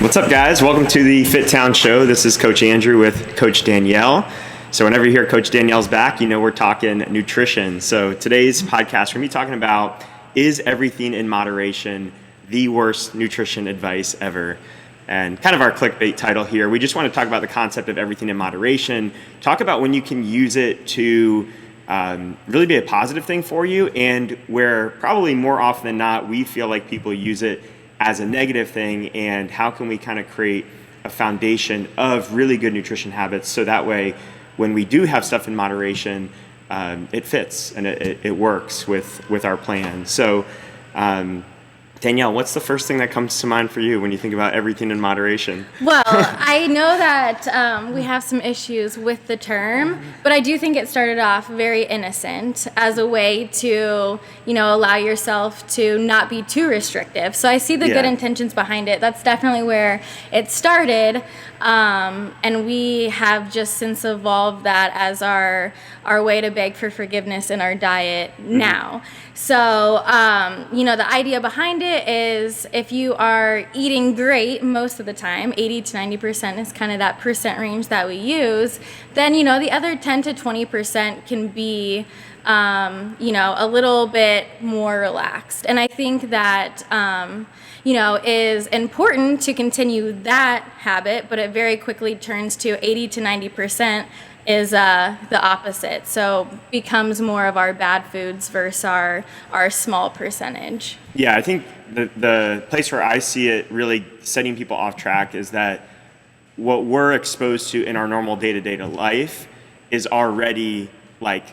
What's up, guys? Welcome to the Fit Town Show. This is Coach Andrew with Coach Danielle. So whenever you hear Coach Danielle's back, you know we're talking nutrition. So today's podcast, we're going to be talking about, is everything in moderation the worst nutrition advice ever? And kind of our clickbait title here. We just want to talk about the concept of everything in moderation, talk about when you can use it to really be a positive thing for you, and where probably more often than not, we feel like people use it as a negative thing, and how can we kind of create a foundation of really good nutrition habits so that way when we do have stuff in moderation, it fits and it works with our plan. So Danielle, what's the first thing that comes to mind for you when you think about everything in moderation? Well, I know that we have some issues with the term, but I do think it started off very innocent as a way to, allow yourself to not be too restrictive. So I see the good intentions behind it. That's definitely where it started. And we have just since evolved that as our way to beg for forgiveness in our diet now. So, the idea behind it is if you are eating great most of the time, 80 to 90% is kind of that percent range that we use, then, the other 10 to 20% can be, a little bit more relaxed. And I think that, is important to continue that habit, but it very quickly turns to 80 to 90% is the opposite. So becomes more of our bad foods versus our small percentage. Yeah, I think the place where I see it really setting people off track is that what we're exposed to in our normal day-to-day life is already like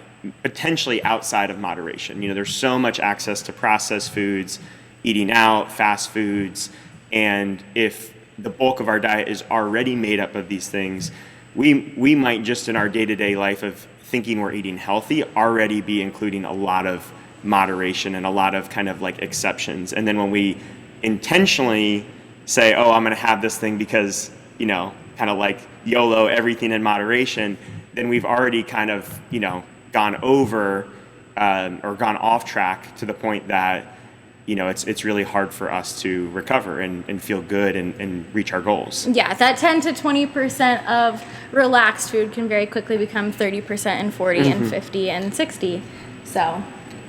potentially outside of moderation. There's so much access to processed foods, eating out, fast foods, and if the bulk of our diet is already made up of these things, we might just in our day-to-day life of thinking we're eating healthy already be including a lot of moderation and a lot of kind of like exceptions. And then when we intentionally say, oh, I'm going to have this thing because, kind of like YOLO, everything in moderation, then we've already kind of, gone over or gone off track to the point that it's really hard for us to recover and feel good and reach our goals. Yeah, that 10 to 20% of relaxed food can very quickly become 30% and 40 and 50 and 60. So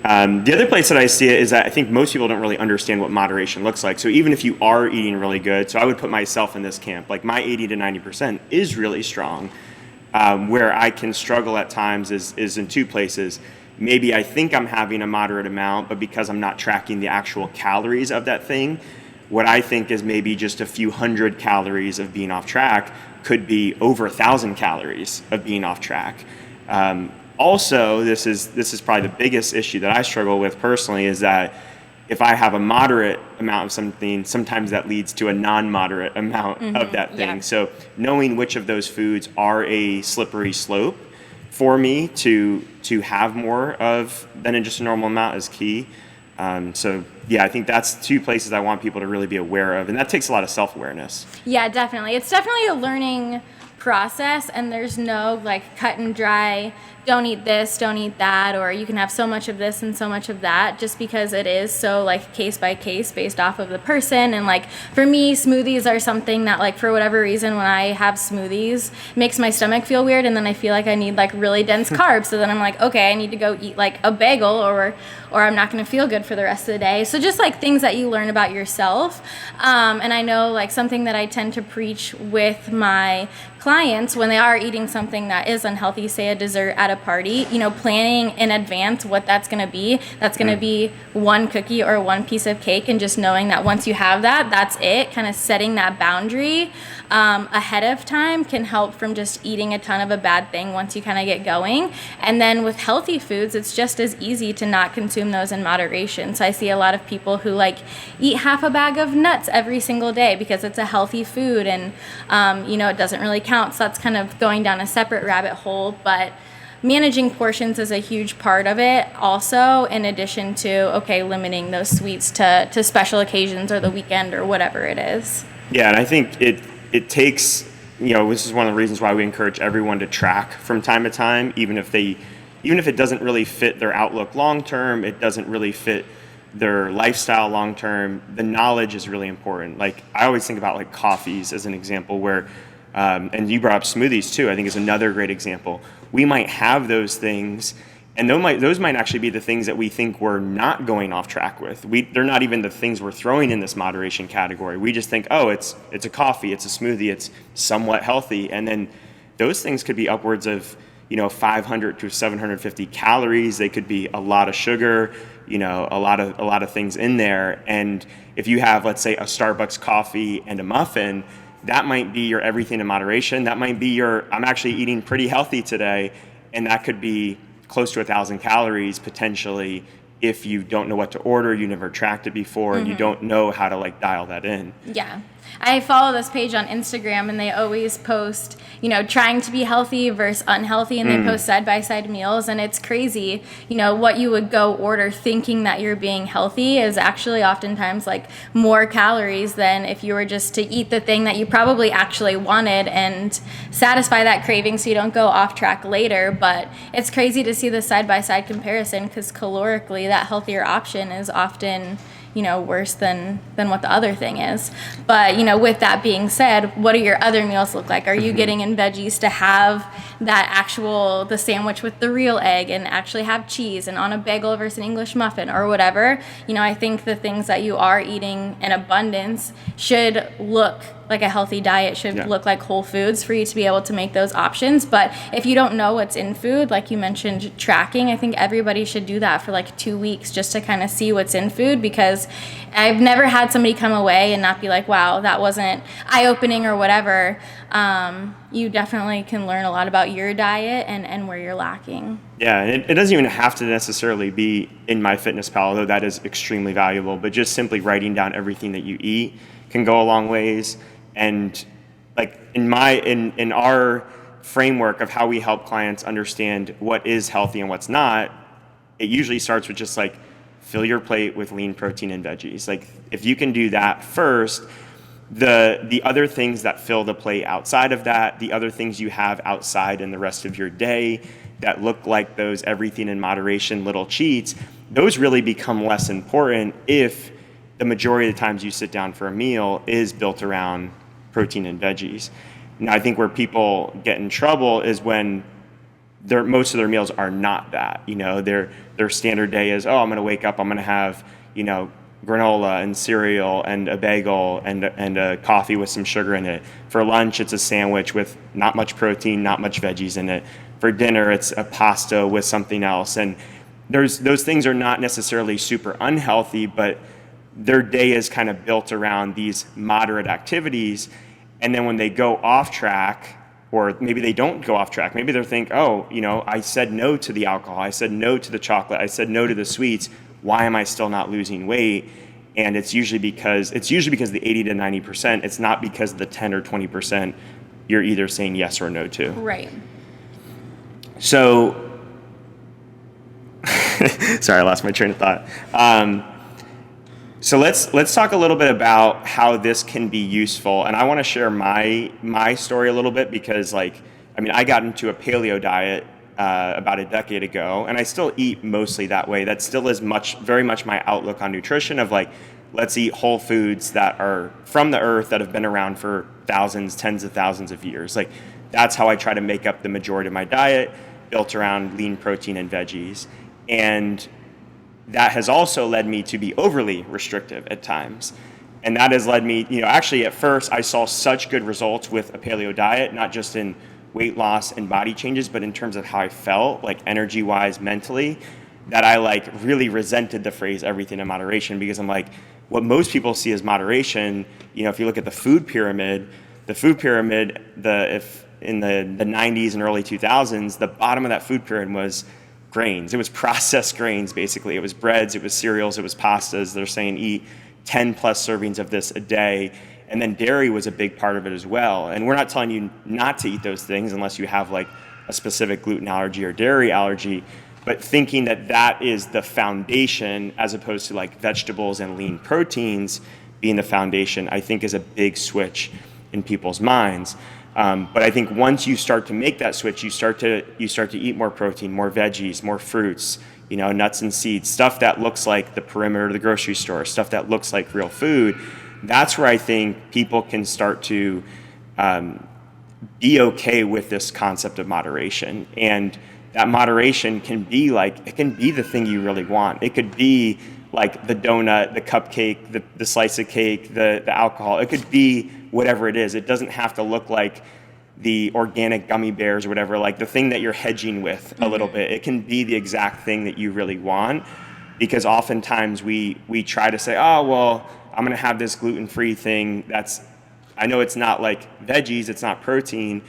the other place that I see it is that I think most people don't really understand what moderation looks like. So even if you are eating really good, so I would put myself in this camp, like my 80 to 90% is really strong. Where I can struggle at times is in two places. Maybe I think I'm having a moderate amount, but because I'm not tracking the actual calories of that thing, what I think is maybe just a few hundred calories of being off track could be over 1,000 calories of being off track. Also, this is probably the biggest issue that I struggle with personally is that if I have a moderate amount of something, sometimes that leads to a non-moderate amount of that thing. Yeah. So knowing which of those foods are a slippery slope for me to have more of than in just a normal amount is key. So yeah, I think that's two places I want people to really be aware of, and that takes a lot of self-awareness. Yeah, definitely. It's definitely a learning process, and there's no like cut and dry, don't eat this, don't eat that, or you can have so much of this and so much of that, just because it is so like case by case based off of the person. And like for me, smoothies are something that like for whatever reason when I have smoothies it makes my stomach feel weird, and then I feel like I need like really dense carbs, so then I'm like, okay, I need to go eat like a bagel or I'm not going to feel good for the rest of the day. So just like things that you learn about yourself. And I know like something that I tend to preach with my clients when they are eating something that is unhealthy, say a dessert at a party, planning in advance what that's going to be. That's going to be one cookie or one piece of cake, and just knowing that once you have that, that's it. Kind of setting that boundary ahead of time can help from just eating a ton of a bad thing once you kind of get going. And then with healthy foods, it's just as easy to not consume those in moderation. So I see a lot of people who like eat half a bag of nuts every single day because it's a healthy food, and it doesn't really count. So that's kind of going down a separate rabbit hole, but managing portions is a huge part of it also, in addition to limiting those sweets to special occasions or the weekend or whatever it is. Yeah, and I think it takes, this is one of the reasons why we encourage everyone to track from time to time, even if it doesn't really fit their outlook long term, it doesn't really fit their lifestyle long term, the knowledge is really important. Like I always think about like coffees as an example where, and you brought up smoothies too, I think is another great example. We might have those things, and those might actually be the things that we think we're not going off track with. They're not even the things we're throwing in this moderation category. We just think, oh, it's a coffee, it's a smoothie, it's somewhat healthy. And then those things could be upwards of, 500 to 750 calories. They could be a lot of sugar, a lot of things in there. And if you have, let's say, a Starbucks coffee and a muffin, that might be your everything in moderation. That might be I'm actually eating pretty healthy today, and that could be close to 1,000 calories potentially if you don't know what to order, you never tracked it before, and you don't know how to like dial that in. Yeah. I follow this page on Instagram, and they always post, trying to be healthy versus unhealthy, and they post side-by-side meals, and it's crazy. What you would go order thinking that you're being healthy is actually oftentimes like more calories than if you were just to eat the thing that you probably actually wanted and satisfy that craving so you don't go off track later. But it's crazy to see the side-by-side comparison because calorically that healthier option is often worse than what the other thing is. But, with that being said, what do your other meals look like? Are you getting in veggies to have the sandwich with the real egg and actually have cheese and on a bagel versus an English muffin or whatever? I think the things that you are eating in abundance should look like a healthy diet, should look like whole foods for you to be able to make those options. But if you don't know what's in food, like you mentioned, tracking, I think everybody should do that for like 2 weeks just to kind of see what's in food, because I've never had somebody come away and not be like, wow, that wasn't eye-opening or whatever. You definitely can learn a lot about your diet and where you're lacking. Yeah, and it doesn't even have to necessarily be in MyFitnessPal, although that is extremely valuable, but just simply writing down everything that you eat can go a long ways. And like in our framework of how we help clients understand what is healthy and what's not, it usually starts with just like fill your plate with lean protein and veggies. Like if you can do that first, the other things that fill the plate outside of that, the other things you have outside in the rest of your day that look like those everything in moderation little cheats, those really become less important if the majority of the times you sit down for a meal is built around protein and veggies. Now, I think where people get in trouble is when most of their meals are not that. Their standard day is, I'm going to wake up, I'm going to have, granola and cereal and a bagel and a coffee with some sugar in it. For lunch, it's a sandwich with not much protein, not much veggies in it. For dinner, it's a pasta with something else. And those things are not necessarily super unhealthy, but their day is kind of built around these moderate activities. And then when they go off track, or maybe they don't go off track, maybe they think, I said no to the alcohol, I said no to the chocolate, I said no to the sweets, why am I still not losing weight? And it's usually because the 80 to 90%, it's not because of the 10 or 20% you're either saying yes or no to. Right. So, sorry, I lost my train of thought. So let's talk a little bit about how this can be useful, and I want to share my story a little bit because, I got into a paleo diet about a decade ago, and I still eat mostly that way. That still is very much my outlook on nutrition of let's eat whole foods that are from the earth that have been around for thousands, tens of thousands of years. That's how I try to make up the majority of my diet, built around lean protein and veggies, and that has also led me to be overly restrictive at times. And that has led me, actually at first I saw such good results with a paleo diet, not just in weight loss and body changes, but in terms of how I felt, energy-wise, mentally, that I really resented the phrase everything in moderation, because I'm what most people see as moderation, if you look at the food pyramid, if in the 90s and early 2000s, the bottom of that food pyramid was grains. It was processed grains, basically. It was breads, it was cereals, it was pastas. They're saying eat 10 plus servings of this a day. And then dairy was a big part of it as well. And we're not telling you not to eat those things unless you have a specific gluten allergy or dairy allergy, but thinking that is the foundation as opposed to vegetables and lean proteins being the foundation, I think is a big switch in people's minds. But I think once you start to make that switch, you start to eat more protein, more veggies, more fruits, nuts and seeds, stuff that looks like the perimeter of the grocery store, stuff that looks like real food. That's where I think people can start to be okay with this concept of moderation. And that moderation can be like, it can be the thing you really want. It could be like the donut, the cupcake, the slice of cake, the alcohol. It could be whatever it is. It doesn't have to look like the organic gummy bears or whatever, like the thing that you're hedging with a little bit. It can be the exact thing that you really want, because oftentimes we try to say, oh, well, I'm going to have this gluten-free thing I know it's not like veggies, it's not protein,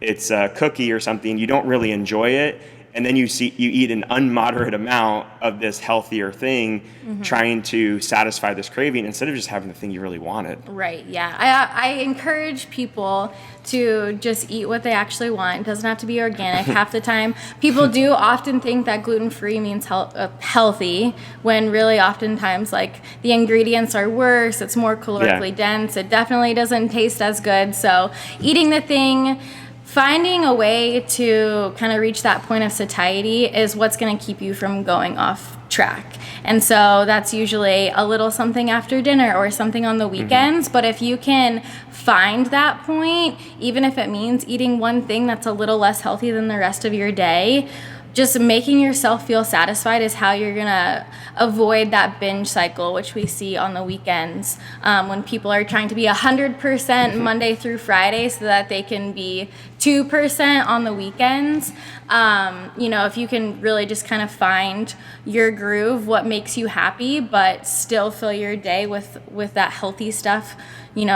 it's a cookie or something. You don't really enjoy it. And then you eat an unmoderate amount of this healthier thing, trying to satisfy this craving instead of just having the thing you really wanted. Right, yeah. I encourage people to just eat what they actually want. It doesn't have to be organic half the time. People do often think that gluten-free means healthy, when really oftentimes like the ingredients are worse, it's more calorically dense, it definitely doesn't taste as good. So eating the thing, finding a way to kind of reach that point of satiety is what's going to keep you from going off track. And so that's usually a little something after dinner or something on the weekends. But if you can find that point, even if it means eating one thing that's a little less healthy than the rest of your day, just making yourself feel satisfied is how you're going to avoid that binge cycle, which we see on the weekends when people are trying to be 100% Monday through Friday so that they can be 2% on the weekends. If you can really just kind of find your groove, what makes you happy, but still fill your day with that healthy stuff,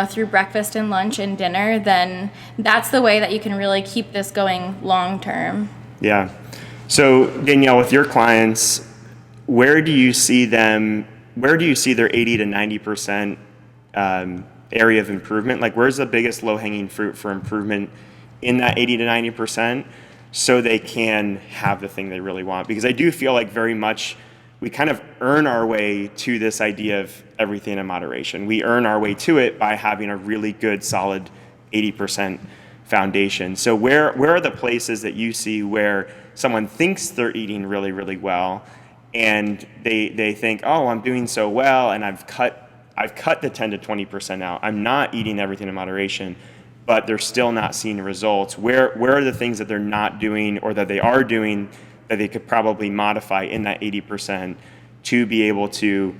through breakfast and lunch and dinner, then that's the way that you can really keep this going long term. Yeah. So Danielle, with your clients, where do you see their 80 to 90% area of improvement? Like, where's the biggest low-hanging fruit for improvement in that 80 to 90% so they can have the thing they really want? Because I do feel like very much we kind of earn our way to this idea of everything in moderation. We earn our way to it by having a really good, solid 80% foundation. So where are the places that you see where someone thinks they're eating really, really well, and they think, oh, I'm doing so well, and I've cut the 10 to 20% out. I'm not eating everything in moderation, but they're still not seeing results. Where are the things that they're not doing or that they are doing that they could probably modify in that 80% to be able to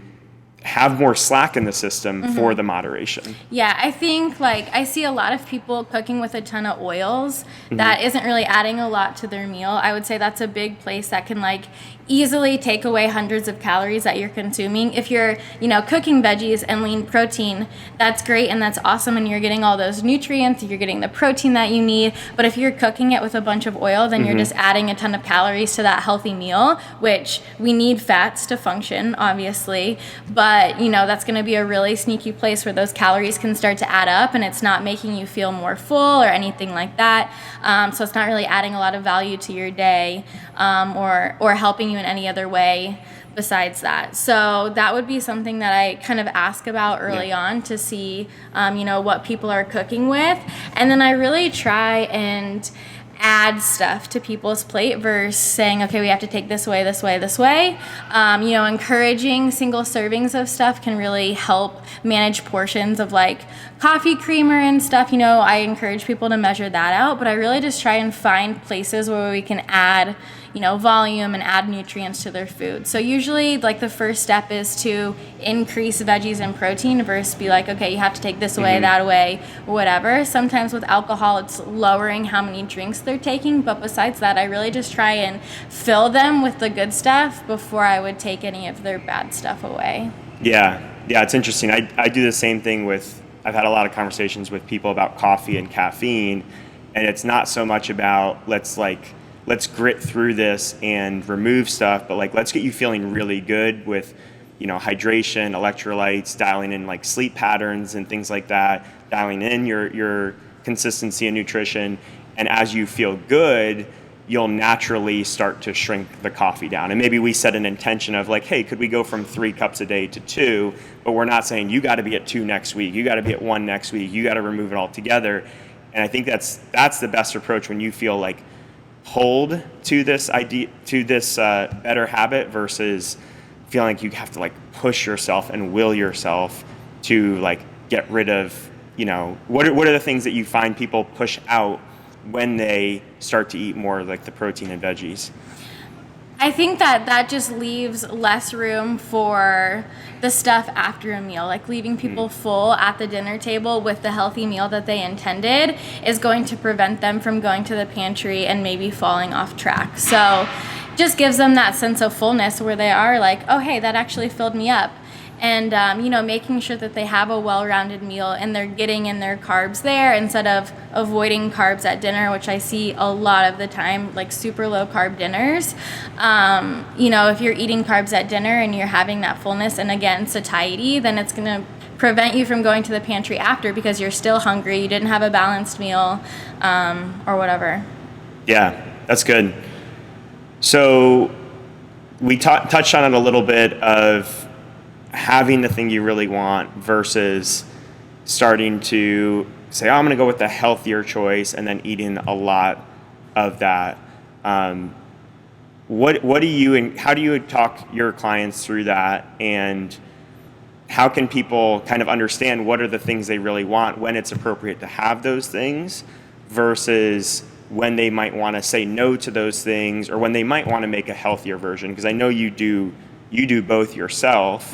have more slack in the system for the moderation? Yeah, I think I see a lot of people cooking with a ton of oils that isn't really adding a lot to their meal. I would say that's a big place that can easily take away hundreds of calories that you're consuming. If you're, cooking veggies and lean protein, that's great and that's awesome, and you're getting all those nutrients, you're getting the protein that you need. But if you're cooking it with a bunch of oil, then you're just adding a ton of calories to that healthy meal, which we need fats to function, obviously. But, that's going to be a really sneaky place where those calories can start to add up, and it's not making you feel more full or anything like that. So it's not really adding a lot of value to your day or helping you in any other way besides that. So that would be something that I kind of ask about early on to see, what people are cooking with. And then I really try and add stuff to people's plate versus saying, okay, we have to take this way, this way, this way. Encouraging single servings of stuff can really help manage portions of coffee creamer and stuff. I encourage people to measure that out, but I really just try and find places where we can add volume and add nutrients to their food. So usually the first step is to increase veggies and protein versus be okay, you have to take this away, that away, or whatever. Sometimes with alcohol, it's lowering how many drinks they're taking. But besides that, I really just try and fill them with the good stuff before I would take any of their bad stuff away. Yeah, it's interesting. I do the same thing I've had a lot of conversations with people about coffee and caffeine, and it's not so much about let's grit through this and remove stuff, but let's get you feeling really good with, hydration, electrolytes, dialing in sleep patterns and things like that, dialing in your consistency and nutrition. And as you feel good, you'll naturally start to shrink the coffee down. And maybe we set an intention of hey, could we go from 3 cups a day to 2? But we're not saying you got to be at 2 next week. You got to be at 1 next week. You got to remove it all together. And I think that's the best approach when you feel hold to this idea, to this better habit, versus feeling like you have to like push yourself and will yourself to like get rid of, what are the things that you find people push out when they start to eat more like the protein and veggies? I think that just leaves less room for the stuff after a meal. Like leaving people full at the dinner table with the healthy meal that they intended is going to prevent them from going to the pantry and maybe falling off track. So just gives them that sense of fullness where they are like, oh, hey, that actually filled me up. And, making sure that they have a well-rounded meal and they're getting in their carbs there instead of avoiding carbs at dinner, which I see a lot of the time, like super low carb dinners. If you're eating carbs at dinner and you're having that fullness and again, satiety, then it's going to prevent you from going to the pantry after because you're still hungry, you didn't have a balanced meal, or whatever. Yeah, that's good. So we touched on it a little bit of having the thing you really want versus starting to say, oh, I'm going to go with the healthier choice and then eating a lot of that. What do you, and how do you talk your clients through that? And how can people kind of understand what are the things they really want, when it's appropriate to have those things versus when they might want to say no to those things, or when they might want to make a healthier version? Because I know you do both yourself,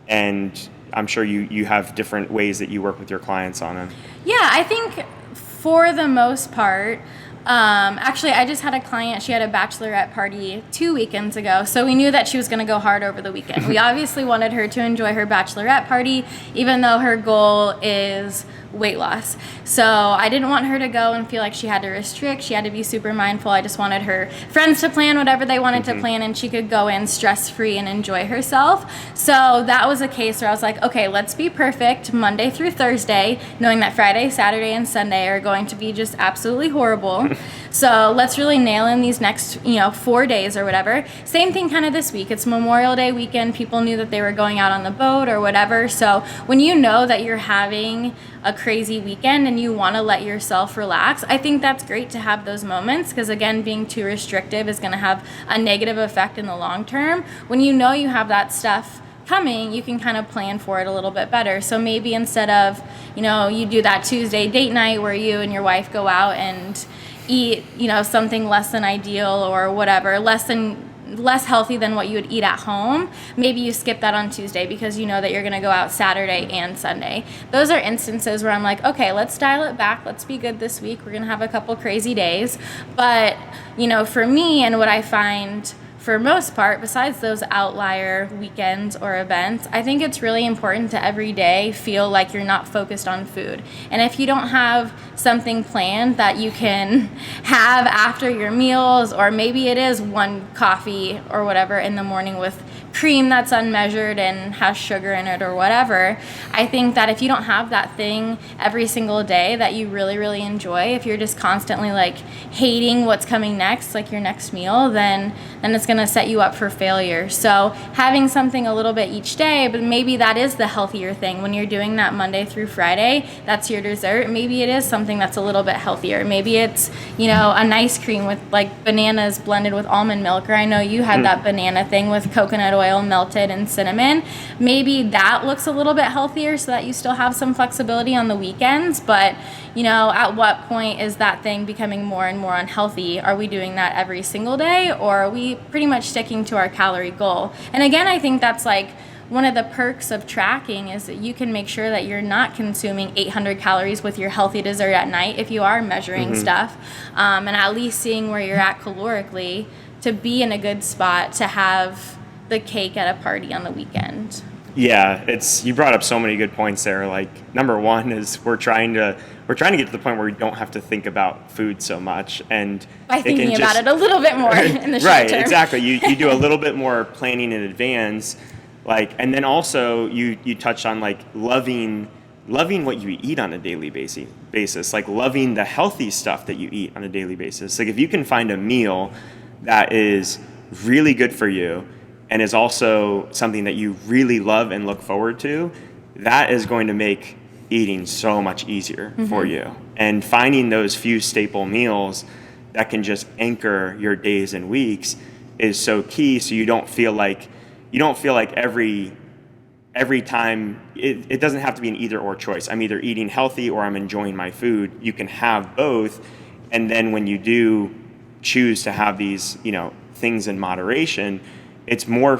and I'm sure you have different ways that you work with your clients on it. Yeah, I think for the most part, actually, I just had a client, she had a bachelorette party 2 weekends ago, so we knew that she was going to go hard over the weekend. We obviously wanted her to enjoy her bachelorette party, even though her goal is weight loss. So I didn't want her to go and feel like she had to restrict. She had to be super mindful. I just wanted her friends to plan whatever they wanted to plan, and she could go in stress-free and enjoy herself. So that was a case where I was like, okay, let's be perfect Monday through Thursday, knowing that Friday, Saturday, and Sunday are going to be just absolutely horrible. So let's really nail in these next, 4 days or whatever. Same thing kind of this week. It's Memorial Day weekend. People knew that they were going out on the boat or whatever. So when you know that you're having a crazy weekend and you want to let yourself relax, I think that's great to have those moments, because again, being too restrictive is going to have a negative effect in the long term. When you know you have that stuff coming, you can kind of plan for it a little bit better. So maybe instead of, you do that Tuesday date night where you and your wife go out and eat, something less than ideal or whatever, less healthy than what you would eat at home, maybe you skip that on Tuesday because you know that you're going to go out Saturday and Sunday. Those are instances where I'm like, okay, let's dial it back. Let's be good this week. We're going to have a couple crazy days. But, for me and what I find for most part, besides those outlier weekends or events, I think it's really important to every day feel like you're not focused on food. And if you don't have something planned that you can have after your meals, or maybe it is one coffee or whatever in the morning with cream that's unmeasured and has sugar in it or whatever, I think that if you don't have that thing every single day that you really, really enjoy, if you're just constantly like hating what's coming next, like your next meal, then it's going to set you up for failure. So having something a little bit each day, but maybe that is the healthier thing. When you're doing that Monday through Friday, that's your dessert. Maybe it is something that's a little bit healthier. Maybe it's, a nice cream with like bananas blended with almond milk, or I know you had that banana thing with coconut oil melted and cinnamon. Maybe that looks a little bit healthier so that you still have some flexibility on the weekends, but at what point is that thing becoming more and more unhealthy? Are we doing that every single day, or are we pretty much sticking to our calorie goal? And again, I think that's like one of the perks of tracking is that you can make sure that you're not consuming 800 calories with your healthy dessert at night if you are measuring stuff, and at least seeing where you're at calorically to be in a good spot to have the cake at a party on the weekend. Yeah, you brought up so many good points there. Like, number one is we're trying to get to the point where we don't have to think about food so much, and by thinking about it a little bit more in the short term. Right, exactly. You do a little bit more planning in advance, and then also you touched on like loving what you eat on a daily basis, like loving the healthy stuff that you eat on a daily basis. Like if you can find a meal that is really good for you and is also something that you really love and look forward to, that is going to make eating so much easier for you. And finding those few staple meals that can just anchor your days and weeks is so key. So you don't feel like every time it doesn't have to be an either or choice. I'm either eating healthy or I'm enjoying my food. You can have both. And then when you do choose to have these, things in moderation, it's more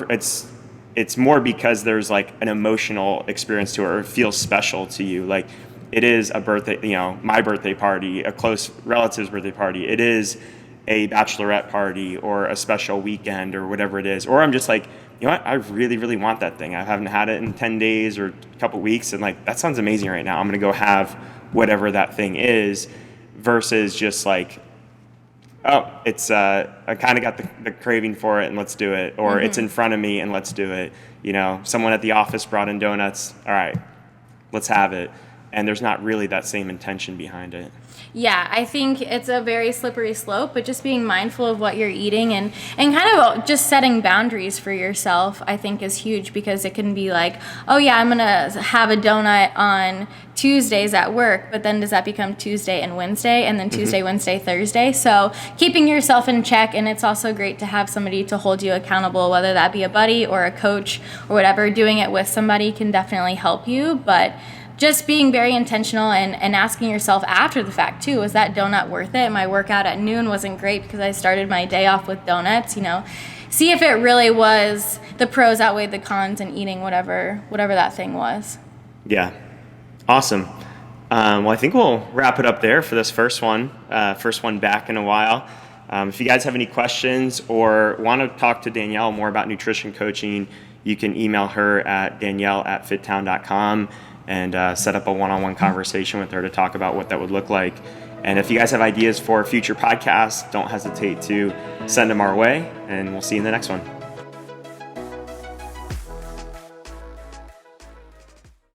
because there's like an emotional experience to it, or it feels special to you. Like it is a birthday, my birthday party, a close relative's birthday party. It is a bachelorette party or a special weekend or whatever it is. Or I'm just like, you know what, I really, really want that thing. I haven't had it in 10 days or a couple weeks. And like, that sounds amazing right now. I'm going to go have whatever that thing is, versus just like, oh, it's, I kind of got the craving for it and let's do it. Or it's in front of me and let's do it. Someone at the office brought in donuts. All right, let's have it. And there's not really that same intention behind it. Yeah, I think it's a very slippery slope, but just being mindful of what you're eating and kind of just setting boundaries for yourself, I think is huge, because it can be like, oh yeah, I'm going to have a donut on Tuesdays at work, but then does that become Tuesday and Wednesday, and then Tuesday, Wednesday, Thursday? So keeping yourself in check, and it's also great to have somebody to hold you accountable, whether that be a buddy or a coach or whatever. Doing it with somebody can definitely help you, but just being very intentional and asking yourself after the fact too, was that donut worth it? My workout at noon wasn't great because I started my day off with donuts. See if it really was, the pros outweighed the cons in eating whatever that thing was. Yeah. Awesome. Well, I think we'll wrap it up there for this first one back in a while. If you guys have any questions or want to talk to Danielle more about nutrition coaching, you can email her at danielle@fittown.com and set up a one-on-one conversation with her to talk about what that would look like. And if you guys have ideas for future podcasts, don't hesitate to send them our way, and we'll see you in the next one.